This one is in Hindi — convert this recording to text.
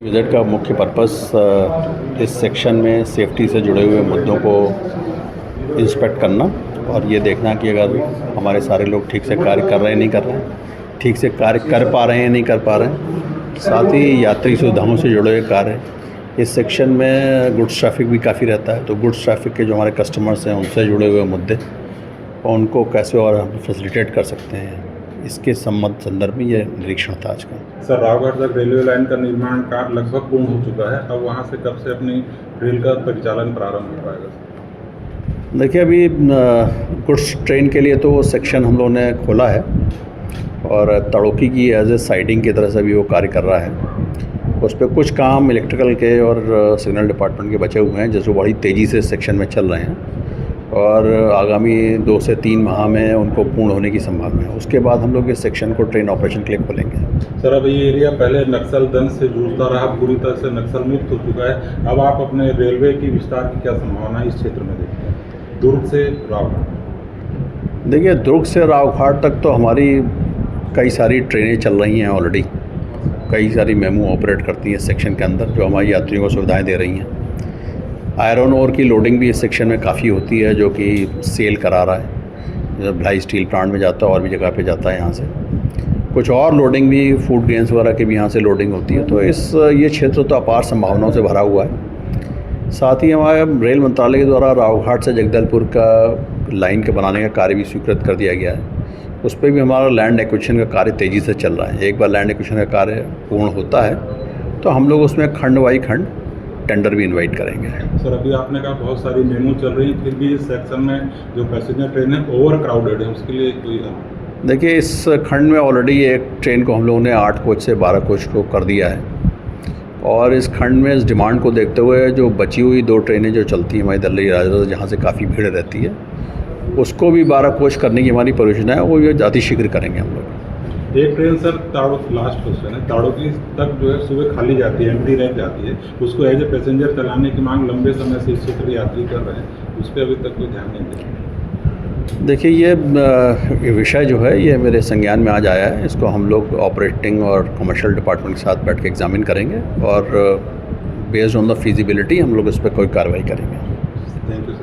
विजिट का मुख्य पर्पस इस सेक्शन में सेफ्टी से जुड़े हुए मुद्दों को इंस्पेक्ट करना और ये देखना कि अगर हमारे सारे लोग ठीक से कार्य कर रहे हैं नहीं कर रहे हैं, ठीक से कार्य कर पा रहे हैं नहीं कर पा रहे हैं, साथ ही यात्री सुविधाओं से जुड़े हुए कार्य। इस सेक्शन में गुड्स ट्रैफिक भी काफ़ी रहता है, तो गुड्स ट्रैफिक के जो हमारे कस्टमर्स हैं उनसे जुड़े हुए मुद्दे और उनको कैसे और हम फैसिलिटेट कर सकते हैं, इसके संदर्भ में ये निरीक्षण था आज का। सर, रावघाट तक रेलवे लाइन का निर्माण कार्य लगभग पूर्ण हो चुका है। अब वहाँ से कब से अपनी रेल का परिचालन प्रारंभ हो पाएगा? देखिए, अभी गुड्स ट्रेन के लिए तो वो सेक्शन हम लोगों ने खोला है और तड़ोकी की एज ए साइडिंग की तरह से भी वो कार्य कर रहा है। उस पर कुछ काम इलेक्ट्रिकल के और सिग्नल डिपार्टमेंट के बचे हुए हैं, जो बड़ी तेज़ी से सेक्शन में चल रहे हैं और आगामी 2 से 3 माह में उनको पूर्ण होने की संभावना है। उसके बाद हम लोग इस सेक्शन को ट्रेन ऑपरेशन के लिए खोलेंगे। सर, अब ये एरिया पहले नक्सल दंश से जूझता रहा, पूरी तरह से नक्सल मुक्त हो चुका है। अब आप अपने रेलवे की विस्तार की क्या संभावना है इस क्षेत्र में देखते हैं, दुर्ग से रावघाट? देखिए, दुर्ग से रावघाट तक तो हमारी कई सारी ट्रेनें चल रही हैं ऑलरेडी, कई सारी मेमू ऑपरेट करती हैं इस सेक्शन के अंदर, जो हमारी यात्रियों को सुविधाएँ दे रही हैं। आयरन ओर की लोडिंग भी इस सेक्शन में काफ़ी होती है, जो कि सेल करा रहा है, जब भिलाई स्टील प्लांट में जाता है और भी जगह पे जाता है यहाँ से। कुछ और लोडिंग भी फूड ग्रेन्स वगैरह की भी यहाँ से लोडिंग होती है, तो ये क्षेत्र तो अपार संभावनाओं से भरा हुआ है। साथ ही हमारे रेल मंत्रालय के द्वारा रावघाट से जगदलपुर का लाइन के बनाने का कार्य भी स्वीकृत कर दिया गया है। उस पर भी हमारा लैंड एक्विजिशन का कार्य तेज़ी से चल रहा है। एक बार लैंड एक्विजिशन का कार्य पूर्ण होता है तो हम लोग उसमें खंड बाई खंड टेंडर भी इनवाइट करेंगे। सर, अभी आपने कहा बहुत सारी मेमू चल रही है, फिर भी इस सेक्शन में जो पैसेंजर ट्रेन है ओवर क्राउडेड है, उसके लिए कोई? देखिए, इस खंड में ऑलरेडी एक ट्रेन को हम लोगों ने 8 कोच से 12 कोच को कर दिया है और इस खंड में इस डिमांड को देखते हुए जो बची हुई 2 ट्रेनें जो चलती हैं हमारी दल्ली राजधानी, जहाँ से काफ़ी भीड़ रहती है, उसको भी 12 कोच करने की हमारी परियोजना है, वो ये अतिशीघ्र करेंगे हम लोग। एक ट्रेन सर लास्ट क्वेश्चन है, ताड़ोकी तक जो है सुबह खाली जाती है, एम्प्टी रह जाती है, उसको एज ए पैसेंजर चलाने की मांग लंबे समय से इस क्षेत्र यात्री कर रहे हैं, उस पर अभी तक कोई ध्यान नहीं दिया। देखिए, ये विषय जो है ये मेरे संज्ञान में आज आया है। इसको हम लोग ऑपरेटिंग और कमर्शियल डिपार्टमेंट के साथ बैठ के एग्जामिन करेंगे और बेस्ड ऑन द फिजिबिलिटी हम लोग इस पर कोई कार्रवाई करेंगे। Thank you sir.